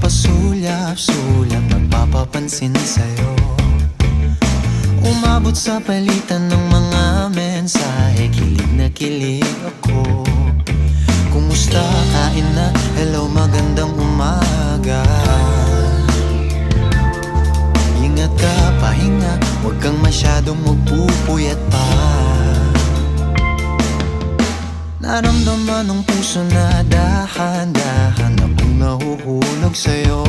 pasulyap-sulyap, nagpapapansin sa'yo. Umabot sa palitan ng mga mensahe, kilig na kilig ako. Kumusta, kain na, hello, magandang umaga. Ingat ka, pahinga, huwag kang masyadong magpupuyat pa. Naramdaman ng puso na dahan-dahan akong nahuhulog sa'yo.